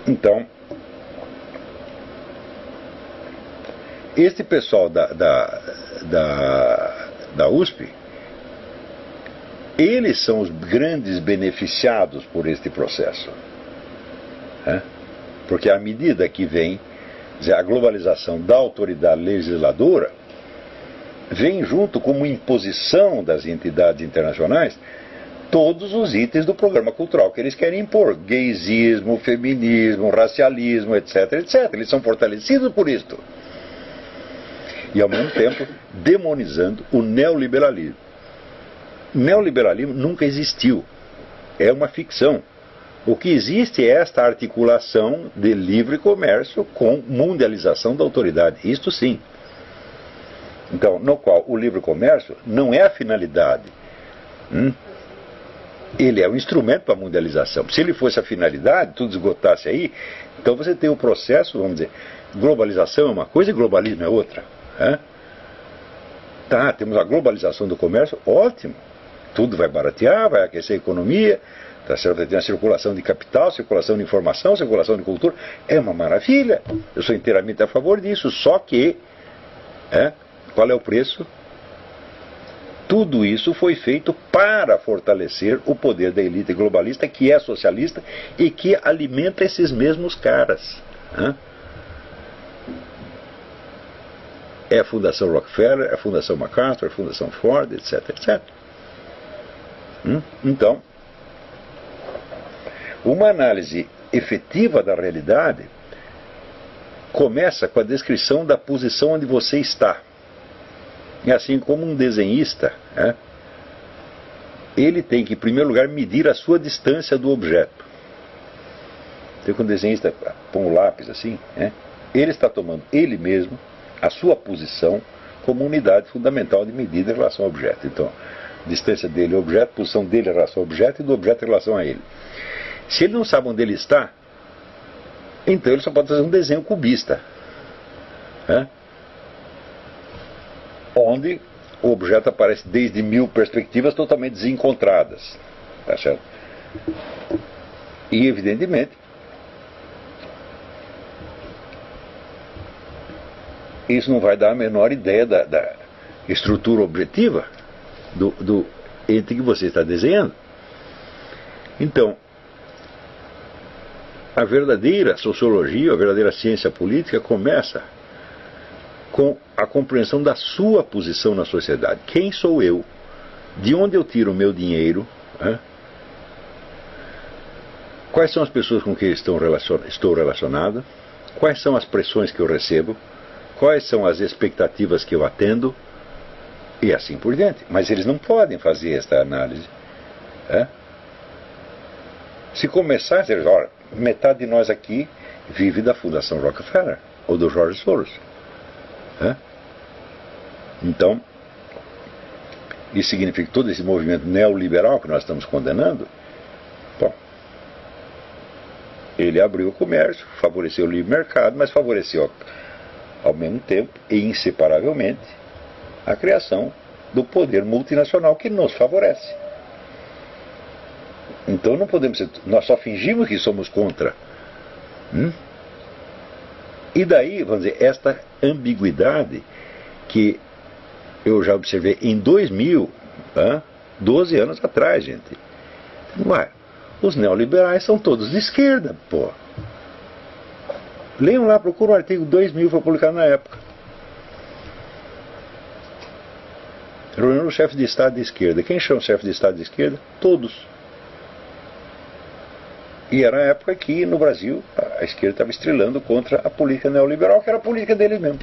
Então, este pessoal da USP, eles são os grandes beneficiados por este processo, né? Porque à medida que vem a globalização da autoridade legisladora, vem junto como imposição das entidades internacionais todos os itens do programa cultural que eles querem impor. Gaysismo, feminismo, racialismo, etc, etc. Eles são fortalecidos por isto. E, ao mesmo tempo, demonizando o neoliberalismo. Neoliberalismo nunca existiu. É uma ficção. O que existe é esta articulação de livre comércio com mundialização da autoridade. Isto sim. Então, no qual o livre comércio não é a finalidade. Ele é um instrumento para a mundialização. Se ele fosse a finalidade, tudo esgotasse aí, então você tem o processo, vamos dizer, globalização é uma coisa e globalismo é outra. Tá, temos a globalização do comércio, ótimo. Tudo vai baratear, vai aquecer a economia, tá certo? Vai ter a circulação de capital, circulação de informação, circulação de cultura. É uma maravilha. Eu sou inteiramente a favor disso. Só que, qual é o preço? Tudo isso foi feito para fortalecer o poder da elite globalista, que é socialista e que alimenta esses mesmos caras. É a Fundação Rockefeller, é a Fundação MacArthur, é a Fundação Ford, etc, etc. Então, uma análise efetiva da realidade começa com a descrição da posição onde você está. E assim como um desenhista, ele tem que, em primeiro lugar, medir a sua distância do objeto. Então, quando o desenhista põe o lápis assim, ele está tomando ele mesmo, a sua posição, como unidade fundamental de medida em relação ao objeto. Então, distância dele ao objeto, posição dele em relação ao objeto e do objeto em relação a ele. Se ele não sabe onde ele está, então ele só pode fazer um desenho cubista, onde o objeto aparece desde 1000 perspectivas totalmente desencontradas. Tá certo? E, evidentemente, isso não vai dar a menor ideia da estrutura objetiva do ente que você está desenhando. Então, a verdadeira sociologia, a verdadeira ciência política começa com a compreensão da sua posição na sociedade. Quem sou eu? De onde eu tiro o meu dinheiro? Quais são as pessoas com quem estou relacionado? Quais são as pressões que eu recebo? Quais são as expectativas que eu atendo? E assim por diante. Mas eles não podem fazer esta análise. Se começar a dizer, olha, metade de nós aqui vive da Fundação Rockefeller ou do George Soros. Então, isso significa que todo esse movimento neoliberal que nós estamos condenando, bom, ele abriu o comércio, favoreceu o livre mercado, mas favoreceu ao mesmo tempo e inseparavelmente a criação do poder multinacional que nos favorece. Então não podemos ser, nós só fingimos que somos contra. E daí, vamos dizer, esta ambiguidade que eu já observei em 2000, 12 anos atrás, gente. Ué, os neoliberais são todos de esquerda, pô. Leiam lá, procura o artigo 2000, foi publicado na época. Reuniu o chefe de Estado de esquerda. Quem chama o chefe de Estado de esquerda? Todos. E era a época que, no Brasil, a esquerda estava estrelando contra a política neoliberal, que era a política deles mesmo.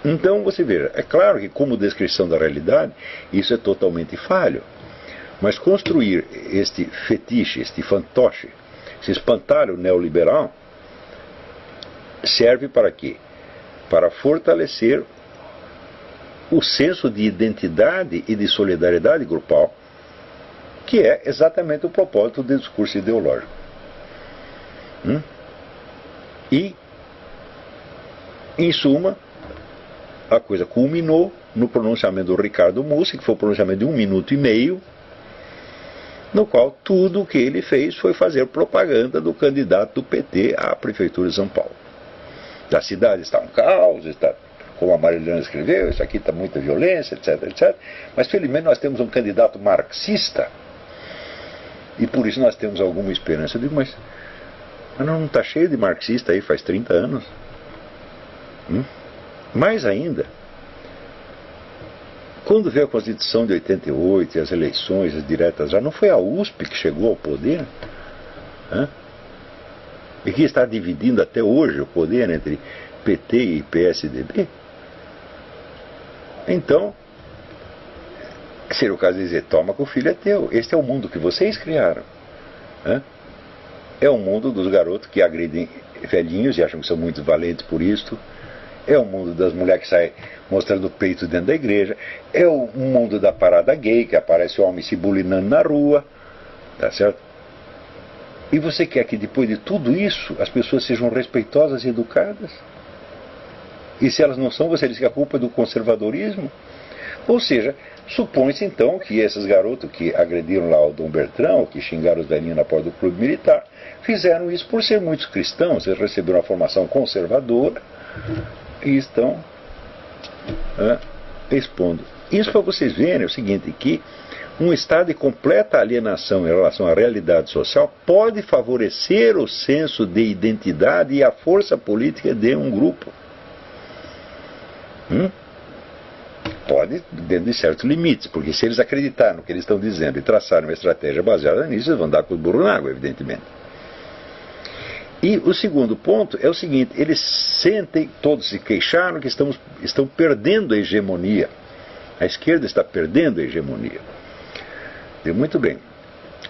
Então, você veja, é claro que como descrição da realidade, isso é totalmente falho. Mas construir este fetiche, este fantoche, esse espantalho neoliberal, serve para quê? Para fortalecer o senso de identidade e de solidariedade grupal, que é exatamente o propósito do discurso ideológico. E, em suma, a coisa culminou no pronunciamento do Ricardo Mussi, que foi um pronunciamento de 1 minuto e meio, no qual tudo o que ele fez foi fazer propaganda do candidato do PT à Prefeitura de São Paulo. A cidade está um caos, está, como a Marilena escreveu, isso aqui está muita violência, etc, etc. Mas felizmente nós temos um candidato marxista e por isso nós temos alguma esperança. Eu digo, mas não está cheio de marxista aí faz 30 anos? Mais ainda, quando veio a Constituição de 88 e as eleições, as diretas já, não foi a USP que chegou ao poder? E que está dividindo até hoje o poder entre PT e PSDB? Então, seria o caso de dizer, toma que o filho é teu, este é o mundo que vocês criaram. É o mundo dos garotos que agredem velhinhos e acham que são muito valentes por isto. É o mundo das mulheres que saem mostrando o peito dentro da igreja. É o mundo da parada gay, que aparece homem se bulinando na rua. Tá certo? E você quer que depois de tudo isso as pessoas sejam respeitosas e educadas? E se elas não são, você diz que a culpa é do conservadorismo? Ou seja, supõe-se então que esses garotos que agrediram lá o Dom Bertrão, que xingaram os velhinhos na porta do clube militar, fizeram isso por ser muitos cristãos, eles receberam uma formação conservadora e estão expondo. Isso para vocês verem o seguinte, que um estado de completa alienação em relação à realidade social pode favorecer o senso de identidade e a força política de um grupo. Pode, dentro de certos limites, porque se eles acreditarem no que eles estão dizendo e traçarem uma estratégia baseada nisso, eles vão dar com o burro na água, evidentemente. E o segundo ponto é o seguinte, eles sentem, todos se queixaram que estão perdendo a hegemonia. A esquerda está perdendo a hegemonia. E muito bem.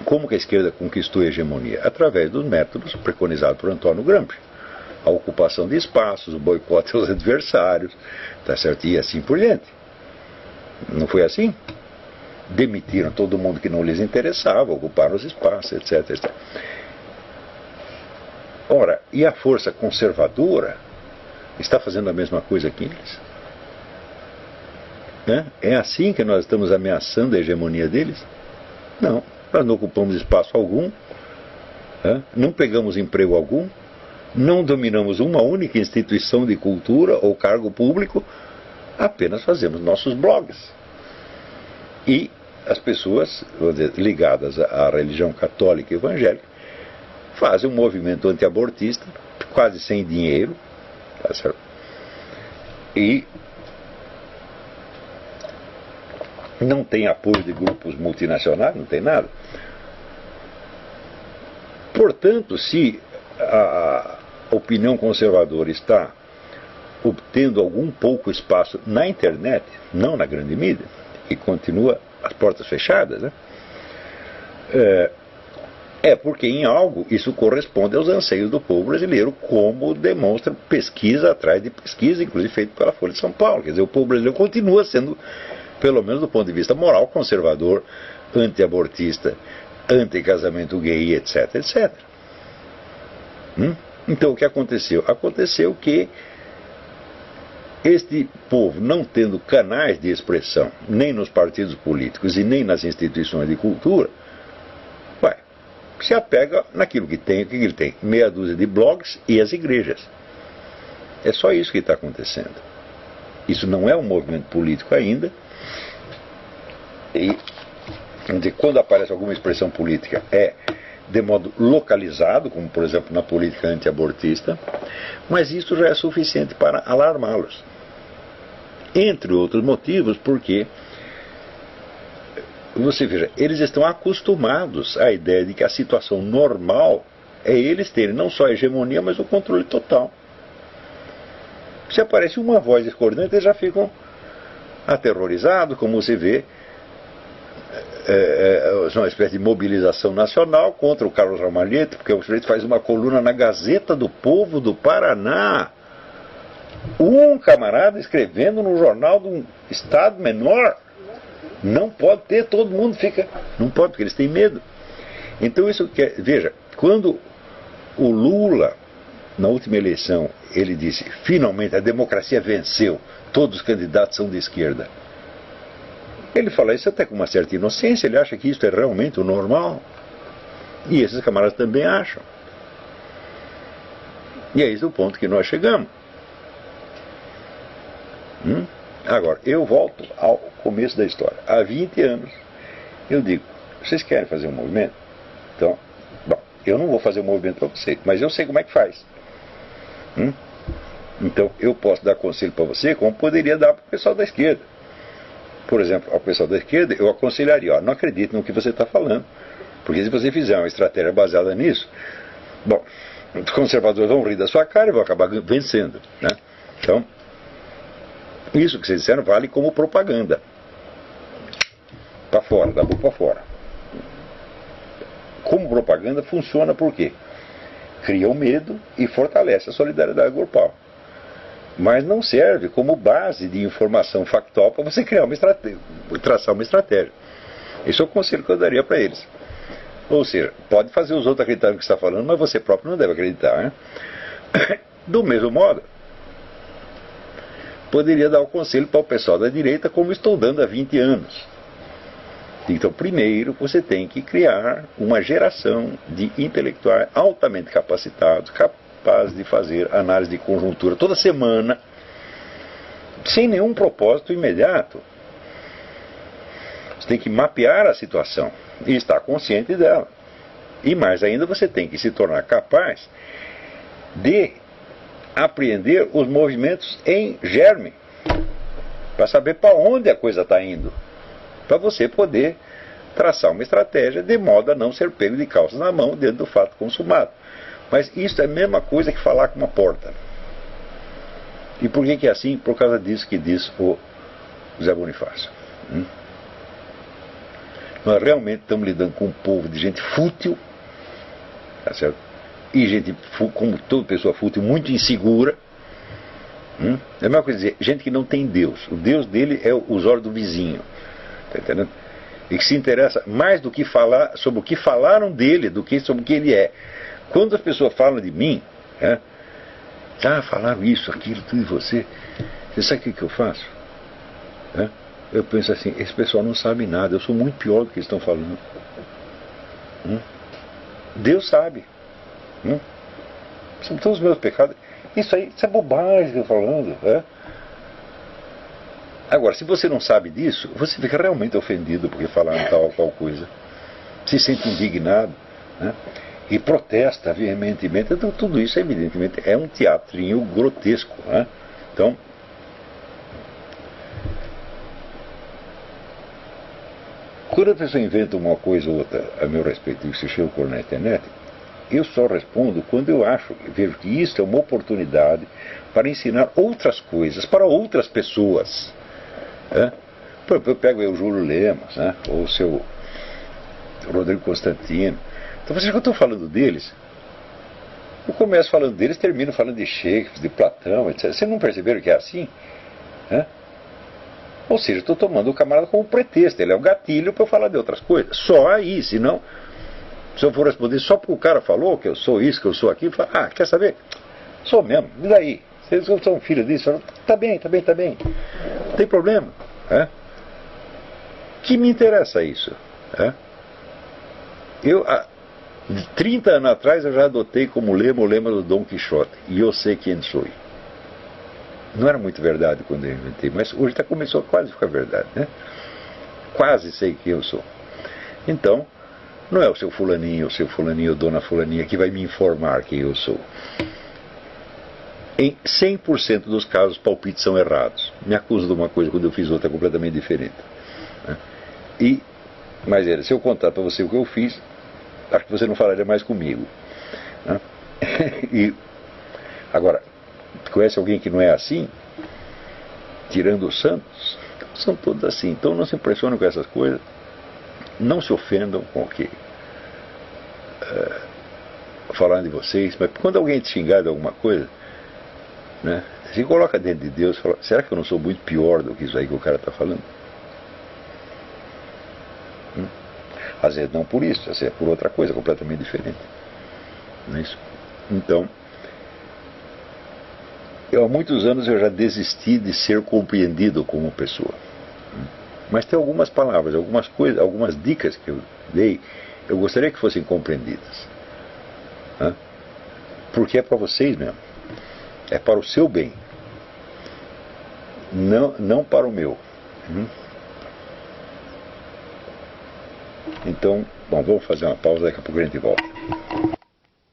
Como que a esquerda conquistou a hegemonia? Através dos métodos preconizados por Antônio Gramsci. A ocupação de espaços, o boicote aos adversários, tá certo? E assim por diante. Não foi assim? Demitiram todo mundo que não lhes interessava, ocuparam os espaços, etc, etc. Ora, e a força conservadora está fazendo a mesma coisa que eles? É assim que nós estamos ameaçando a hegemonia deles? Não, nós não ocupamos espaço algum, não pegamos emprego algum, não dominamos uma única instituição de cultura ou cargo público, apenas fazemos nossos blogs. E as pessoas, vamos dizer, ligadas à religião católica e evangélica fazem um movimento antiabortista, quase sem dinheiro, tá certo? E não tem apoio de grupos multinacionais, não tem nada. Portanto, se a opinião conservadora está obtendo algum pouco espaço na internet, não na grande mídia, e continua as portas fechadas, né? É porque em algo isso corresponde aos anseios do povo brasileiro, como demonstra pesquisa atrás de pesquisa, inclusive feita pela Folha de São Paulo. Quer dizer, o povo brasileiro continua sendo, pelo menos do ponto de vista moral, conservador, anti-abortista, anti-casamento gay, etc, etc. Então o que aconteceu? Aconteceu que este povo, não tendo canais de expressão, nem nos partidos políticos e nem nas instituições de cultura, se apega naquilo que tem. O que ele tem? Meia dúzia de blogs e as igrejas. É só isso que está acontecendo. Isso não é um movimento político ainda. E quando aparece alguma expressão política é de modo localizado, como por exemplo na política antiabortista, mas isso já é suficiente para alarmá-los. Entre outros motivos, porque você veja, eles estão acostumados à ideia de que a situação normal é eles terem não só a hegemonia, mas o controle total. Se aparece uma voz discordante, eles já ficam aterrorizados, como você vê. É uma espécie de mobilização nacional contra o Carlos Ramalhete, porque o sujeito faz uma coluna na Gazeta do Povo do Paraná. Um camarada escrevendo no jornal de um estado menor. Não pode ter, todo mundo fica. Não pode, porque eles têm medo. Então isso quer. Veja, quando o Lula, na última eleição, ele disse, finalmente a democracia venceu, todos os candidatos são de esquerda. Ele fala isso até com uma certa inocência, ele acha que isso é realmente o normal. E esses camaradas também acham. E é esse o ponto que nós chegamos. Agora, eu volto ao começo da história. Há 20 anos, eu digo, vocês querem fazer um movimento? Então, bom, eu não vou fazer um movimento para vocês, mas eu sei como é que faz. Então eu posso dar conselho para você como poderia dar para o pessoal da esquerda. Por exemplo, ao pessoal da esquerda eu aconselharia, ó, não acredite no que você está falando, porque se você fizer uma estratégia baseada nisso, bom, os conservadores vão rir da sua cara e vão acabar vencendo, né? Então, isso que vocês disseram vale como propaganda. Para fora, da boca para fora. Como propaganda funciona por quê? Cria o medo e fortalece a solidariedade grupal. Mas não serve como base de informação factual para você criar uma estratégia, traçar uma estratégia. Esse é o conselho que eu daria para eles. Ou seja, pode fazer os outros acreditarem no que você está falando, mas você próprio não deve acreditar, né? Do mesmo modo, poderia dar o conselho para o pessoal da direita, como estou dando há 20 anos. Então, primeiro, você tem que criar uma geração de intelectuais altamente capacitados, capazes de fazer análise de conjuntura toda semana, sem nenhum propósito imediato. Você tem que mapear a situação e estar consciente dela. E mais ainda, você tem que se tornar capaz de apreender os movimentos em germe, para saber para onde a coisa está indo, para você poder traçar uma estratégia de modo a não ser pego de calças na mão dentro do fato consumado. Mas isso é a mesma coisa que falar com uma porta. E por que é assim? Por causa disso que diz o Zé Bonifácio. Nós realmente estamos lidando com um povo de gente fútil, tá certo? E gente, como toda pessoa fútil, muito insegura. É a mesma coisa dizer, gente que não tem Deus. O Deus dele é os olhos do vizinho. Tá entendendo? E que se interessa mais do que falar sobre o que falaram dele do que sobre o que ele é. Quando as pessoas falam de mim, falaram isso, aquilo, tudo de você. Você sabe o que eu faço? Eu penso assim, esse pessoal não sabe nada, eu sou muito pior do que eles estão falando. Deus sabe. São todos os meus pecados. Isso é bobagem que eu estou falando. Agora, se você não sabe disso, você fica realmente ofendido porque falaram tal ou qual coisa. Se sente indignado, e protesta veementemente. Então, tudo isso, evidentemente, é um teatrinho grotesco. Então, quando a pessoa inventa uma coisa ou outra a meu respeito e se chega por na internet, eu só respondo quando eu vejo que isso é uma oportunidade para ensinar outras coisas para outras pessoas. Eu pego o Júlio Lemos, ou o seu Rodrigo Constantino. Então vocês que eu estou falando deles, eu começo falando deles, termino falando de Shakespeare, de Platão, etc. Vocês não perceberam que é assim? Ou seja, estou tomando o camarada como pretexto, ele é um gatilho para eu falar de outras coisas. Só aí, senão, se eu for responder só porque o cara falou que eu sou isso, que eu sou aquilo, falo, quer saber? Sou mesmo, e daí? Vocês são filhos disso? Tá bem. Não tem problema. Que me interessa isso? Eu, há 30 anos atrás, eu já adotei como lema o lema do Dom Quixote. E eu sei quem sou. Não era muito verdade quando eu inventei, mas hoje começou a quase ficar verdade, Quase sei quem eu sou. Então, não é o seu fulaninho, ou dona fulaninha que vai me informar quem eu sou. Em 100% dos casos, palpites são errados. Me acuso de uma coisa quando eu fiz outra completamente diferente. Mas se eu contar para você o que eu fiz, acho que você não falaria mais comigo. E agora, conhece alguém que não é assim? Tirando os santos, são todos assim. Então não se impressionem com essas coisas. Não se ofendam com o que falaram de vocês. Mas quando alguém te xingar de alguma coisa, se coloca dentro de Deus e fala, será que eu não sou muito pior do que isso aí que o cara está falando? Às vezes não por isso, às vezes é por outra coisa completamente diferente. Não é isso? Então, há muitos anos eu já desisti de ser compreendido como pessoa. Mas tem algumas palavras, algumas coisas, algumas dicas que eu dei, eu gostaria que fossem compreendidas. Porque é para vocês mesmo. É para o seu bem. Não para o meu. Então, vamos fazer uma pausa, daqui a pouco a gente volta.